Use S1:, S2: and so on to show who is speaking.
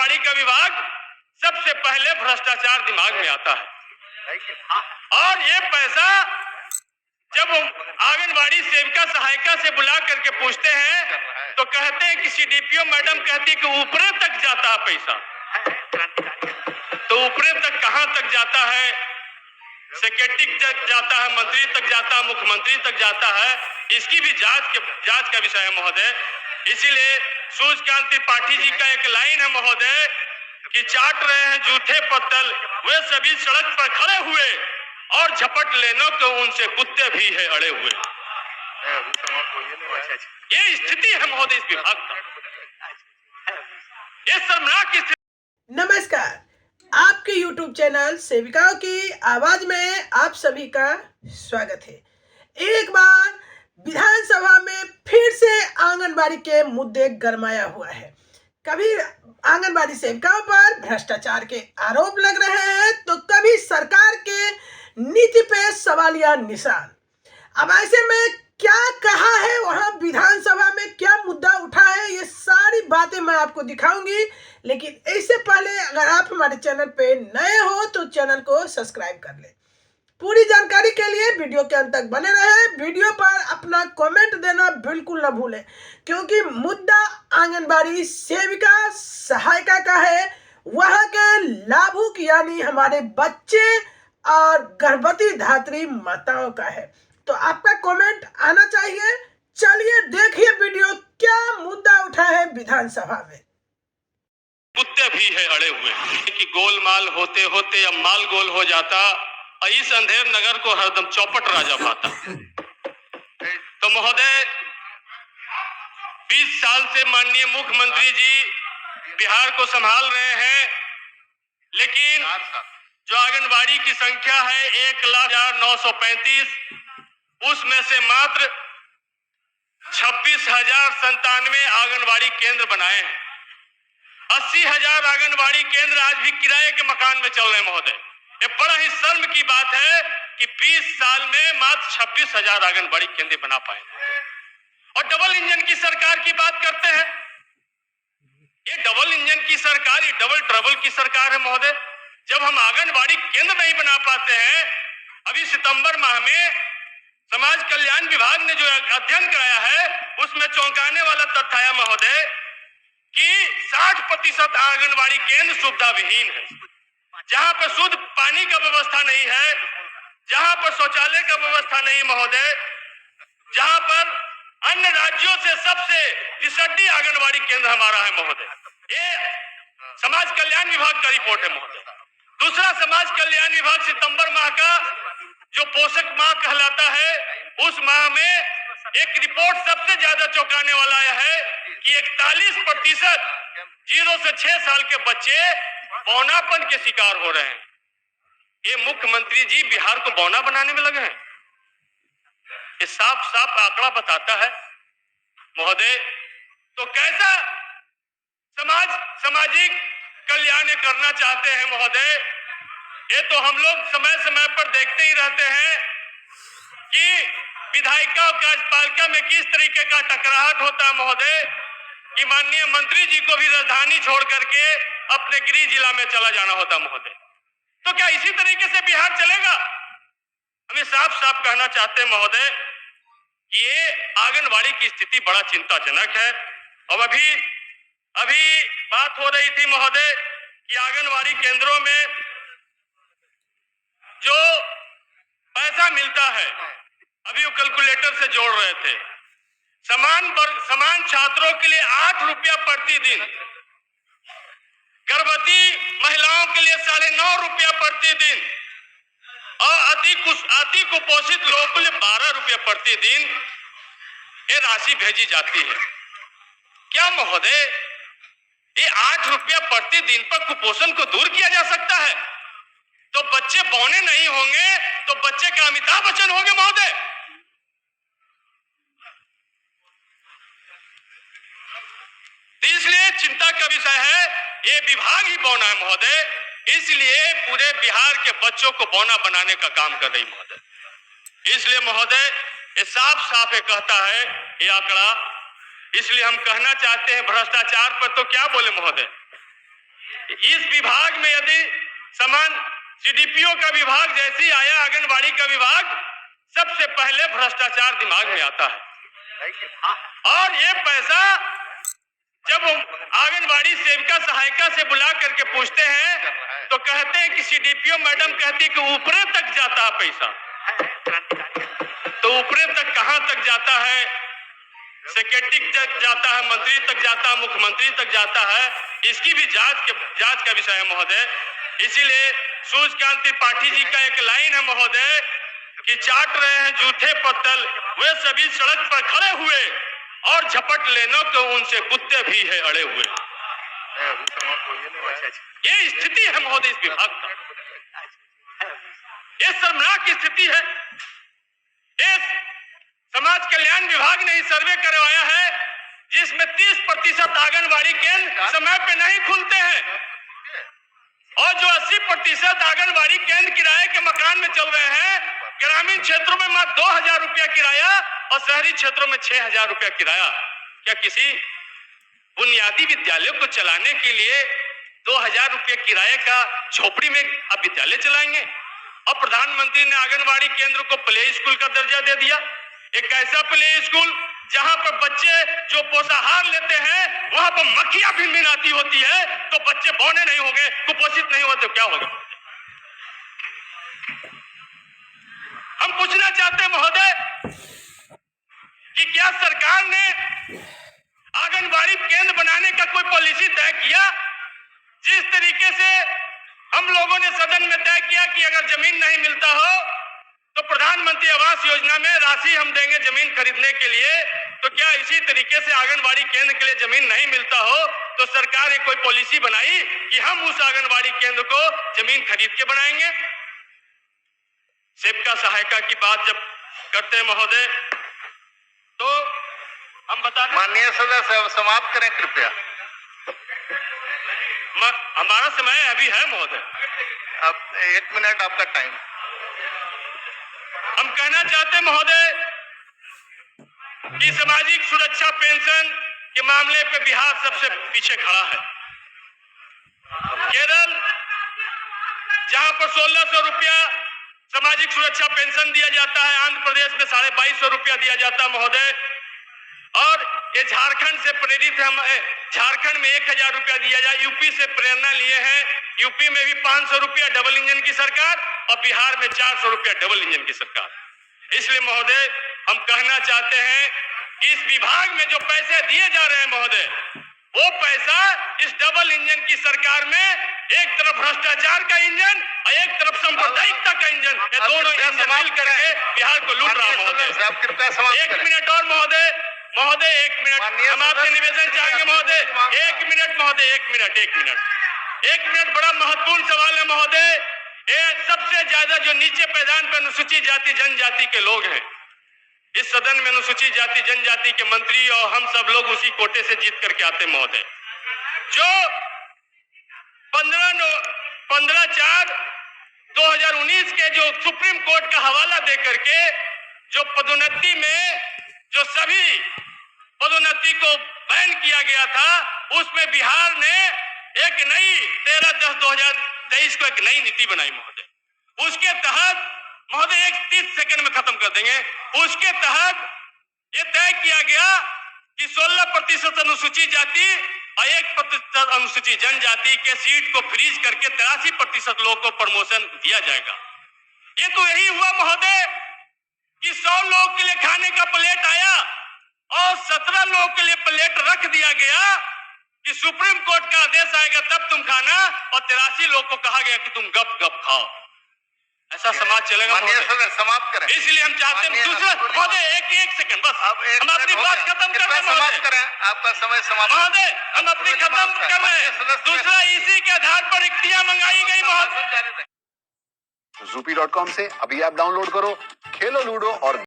S1: आंगनबाड़ी का विभाग सबसे पहले भ्रष्टाचार दिमाग में आता है। और ये पैसा जब आंगनबाड़ी सेविका सहायिका से बुला करके पूछते हैं तो कहते हैं कि सीडीपीओ मैडम कहती है कि ऊपरे तक जाता है पैसा। तो ऊपरे तक कहां तक जाता है? सेक्रेटरी तक जाता है, मंत्री तक जाता है, मुख्यमंत्री तक जाता है। इसकी भी जांच का विषय है महोदय। इसीलिए सूर्यकांत त्रिपाठी जी का एक लाइन है महोदय कि चाट रहे हैं जूठे पत्तल वे सभी सड़क पर खड़े हुए और झपट लेने को उनसे कुत्ते भी है अड़े हुए। ये स्थिति है महोदय इस विभाग का। ये शर्मनाक स्थिति।
S2: नमस्कार, आपके YouTube चैनल सेविकाओं की आवाज में आप सभी का स्वागत है। एक बार विधानसभा में फिर से आंगनबाड़ी के मुद्दे गरमाया हुआ है। कभी आंगनबाड़ी सेविकाओं पर भ्रष्टाचार के आरोप लग रहे हैं तो कभी सरकार के नीति पे सवालिया निशान। अब ऐसे में क्या कहा है, वहां विधानसभा में क्या मुद्दा उठा है, ये सारी बातें मैं आपको दिखाऊंगी। लेकिन इससे पहले अगर आप हमारे चैनल पे नए हो तो चैनल को सब्सक्राइब कर लें। पूरी जानकारी के लिए वीडियो के अंत तक बने रहे। वीडियो पर अपना कमेंट देना बिल्कुल न भूलें, क्योंकि मुद्दा आंगनबाड़ी सेविका सहायिका का है, वहां के लाभुक यानी हमारे बच्चे और गर्भवती धात्री माताओं का है। तो आपका कमेंट आना चाहिए। चलिए देखिए वीडियो, क्या मुद्दा उठा है विधानसभा में।
S1: कुत्ते भी है अड़े हुए कि गोलमाल होते होते अब माल गोल हो जाता और इस अंधेर नगर को हरदम चौपट राजा भाता। तो महोदय 20 साल से माननीय मुख्यमंत्री जी बिहार को संभाल रहे हैं, लेकिन जो आंगनबाड़ी की संख्या है 1,0935, उसमें से मात्र 26,097 आंगनबाड़ी केंद्र बनाए हैं। 80,000 आंगनबाड़ी केंद्र आज भी किराए के मकान में चल रहे हैं महोदय। ये बड़ा ही शर्म की बात है कि 20 साल में मात्र 26,000 आंगनबाड़ी केंद्र बना पाए। और डबल इंजन की सरकार की बात करते हैं। ये डबल इंजन की सरकार, ये डबल ट्रबल की सरकार है महोदय। जब हम आंगनबाड़ी केंद्र नहीं बना पाते हैं, अभी सितंबर माह में समाज कल्याण विभाग ने जो अध्ययन कराया है उसमें चौंकाने वाला तथ्य आया महोदय कि 60% आंगनबाड़ी केंद्र सुविधा विहीन है। जहां पर शुद्ध पानी का व्यवस्था नहीं है, जहां पर शौचालय का व्यवस्था नहीं महोदय, जहां पर अन्य राज्यों से सबसे फिसड्डी आंगनबाड़ी केंद्र हमारा है महोदय। ये समाज कल्याण विभाग का रिपोर्ट है महोदय। दूसरा, समाज कल्याण विभाग सितंबर माह का जो पोषक माह कहलाता है, उस माह में एक रिपोर्ट सबसे ज्यादा चौंकाने वाला है कि 41% 0 से 6 साल के बच्चे बौनापन के शिकार हो रहे हैं। ये मुख्यमंत्री जी बिहार को बौना बनाने में लगे हैं। ये साफ साफ आंकड़ा बताता है महोदय। तो कैसा सामाजिक कल्याण करना चाहते हैं महोदय? ये तो हम लोग समय समय पर देखते ही रहते हैं कि विधायिका और कार्यपालिका में किस तरीके का टकराहट होता है महोदय कि माननीय मंत्री जी को भी राजधानी छोड़ करके अपने गृह जिला में चला जाना होता महोदय। तो क्या इसी तरीके से बिहार चलेगा? हमें साफ साफ कहना चाहते हैं महोदय कि ये आंगनबाड़ी की स्थिति बड़ा चिंताजनक है। और अभी बात हो रही थी महोदय कि आंगनबाड़ी केंद्रों में जो पैसा मिलता है, अभी वो कैलकुलेटर से जोड़ रहे थे, समान छात्रों के लिए 8 रुपया प्रतिदिन, गर्भवती महिलाओं के लिए 9.5 रुपया प्रतिदिन और अति कुपोषित लोगों के लिए 12 रुपया प्रतिदिन ये राशि भेजी जाती है। क्या महोदय ये 8 रुपया प्रतिदिन पर कुपोषण को दूर किया जा सकता है? तो बच्चे बौने नहीं होंगे तो बच्चे का अमिताभ बच्चन होंगे महोदय। इसलिए चिंता का विषय है, ये विभाग ही बौना है महोदय। इसलिए पूरे बिहार के बच्चों को बौना बनाने का काम कर रही महोदय। इसलिए महोदय ये साफ साफ कहता है ये आंकड़ा। इसलिए हम कहना चाहते हैं भ्रष्टाचार पर तो क्या बोले महोदय, इस विभाग में यदि समान सीडीपीओ का विभाग जैसे ही आया, आंगनबाड़ी का विभाग, सबसे पहले भ्रष्टाचार दिमाग में आता है। और ये पैसा जब आंगनबाड़ी सेविका सहायिका से बुला करके पूछते हैं तो कहते हैं कि सीडीपीओ मैडम कहती है कि ऊपरे तक जाता है पैसा। तो ऊपरे तक कहां तक जाता है? सेक्रेटरी तक जाता है, मंत्री तक जाता है, मुख्यमंत्री तक जाता है। इसकी भी जांच का विषय है महोदय। इसीलिए सूर्यकांत त्रिपाठी जी का एक लाइन है महोदय कि चाट रहे हैं जूठे पत्तल वे सभी सड़क पर खड़े हुए और झपट लेने को उनसे कुत्ते भी है अड़े हुए। ये स्थिति है महोदय इस विभाग का। ये शर्मनाक स्थिति है। इस समाज कल्याण विभाग ने सर्वे करवाया है जिसमें 30% आंगनबाड़ी केंद्र समय पे नहीं खुलते हैं और जो 80% आंगनबाड़ी केंद्र किराए के मकान में चल रहे हैं, ग्रामीण क्षेत्रों में मात्र 2000 रुपया किराया और शहरी क्षेत्रों में 6000 रुपया किराया। क्या किसी बुनियादी विद्यालय को चलाने के लिए 2000 रुपये किराए का झोपड़ी में आप विद्यालय चलाएंगे? और प्रधानमंत्री ने आंगनबाड़ी केंद्र को प्ले स्कूल का दर्जा दे दिया। एक ऐसा प्ले स्कूल जहां पर बच्चे जो पोषाहार लेते हैं वहां पर मक्खियां भिनभिनाती होती है, तो बच्चे बौने नहीं होंगे, कुपोषित नहीं होते, क्या होगा? हम पूछना चाहते हैं महोदय कि क्या सरकार ने आंगनबाड़ी केंद्र बनाने का कोई पॉलिसी तय किया? जिस तरीके से हम लोगों ने सदन में तय किया कि अगर जमीन नहीं मिलता हो तो प्रधानमंत्री आवास योजना में राशि हम देंगे जमीन खरीदने के लिए, तो क्या इसी तरीके से आंगनबाड़ी केंद्र के लिए जमीन नहीं मिलता हो तो सरकार ने कोई पॉलिसी बनाई कि हम उस आंगनबाड़ी केंद्र को जमीन खरीद के बनाएंगे? सेविका सहायिका की बात जब करते हैं महोदय तो हम बता दें।
S3: माननीय सदस्य समाप्त करें कृपया।
S1: हमारा समय अभी है महोदय,
S3: अब 1 मिनट आपका टाइम।
S1: हम कहना चाहते हैं महोदय कि सामाजिक सुरक्षा पेंशन के मामले पे बिहार सबसे पीछे खड़ा है। केरल जहां पर 1600 रुपया सामाजिक सुरक्षा पेंशन दिया जाता है, आंध्र प्रदेश में 2250 रुपया दिया जाता है महोदय। और ये झारखंड से प्रेरित है, झारखंड में 1000 रुपया दिया जाए। यूपी से प्रेरणा लिए हैं, यूपी में भी 500 रुपया डबल इंजन की सरकार और बिहार में 400 रुपया डबल इंजन की सरकार। इसलिए महोदय हम कहना चाहते हैं कि इस विभाग में जो पैसे दिए जा रहे हैं महोदय, वो पैसा इस डबल इंजन की सरकार में एक तरफ भ्रष्टाचार का इंजन और एक तरफ सांप्रदायिकता का इंजन, ये दोनों इंजन मिल करके बिहार को लूट रहा है महोदय। 1 मिनट और महोदय, 1 मिनट हम आपसे निवेदन चाहेंगे महोदय। 1 मिनट महोदय, 1 मिनट बड़ा महत्वपूर्ण सवाल है महोदय। ये सबसे ज्यादा जो नीचे पैदान पर अनुसूचित जाति जनजाति के लोग हैं, इस सदन में अनुसूचित जाति जनजाति के मंत्री और हम सब लोग उसी कोटे से जीत करके आते महोदय। जो 15/4/2019 के जो सुप्रीम कोर्ट का हवाला दे करके जो पदोन्नति में जो सभी पदोन्नति को बैन किया गया था, उसमें बिहार ने एक नई 13/10/2023 को एक नई नीति बनाई महोदय। उसके तहत महोदय 30 सेकंड में खत्म कर देंगे। उसके तहत ये तय किया गया कि 16% अनुसूचित जाति और 1% अनुसूचित जनजाति के सीट को फ्रीज करके 83% लोगों को प्रमोशन दिया जाएगा। ये तो यही हुआ महोदय कि 100 लोगों के लिए खाने का प्लेट आया और 17 लोगों के लिए प्लेट रख दिया गया कि सुप्रीम कोर्ट का आदेश आएगा तब तुम खाना, और 83 लोगों को कहा गया कि तुम गप गप खाओ। ऐसा समाज चलेगा महोदय?
S3: समाप्त करें।
S1: इसलिए हम चाहते हैं दूसरा महोदय, एक सेकंड बस, हम अपनी बात खत्म कर रहे हैं महोदय।
S3: आपका समय समाप्त
S1: महोदय, हम अपनी खत्म कर रहे हैं। दूसरा इसी के आधार पर रिक्तियां मंगाई गई महोदय।
S4: Zoopy.com से अभी ऐप डाउनलोड करो, खेलो लूडो और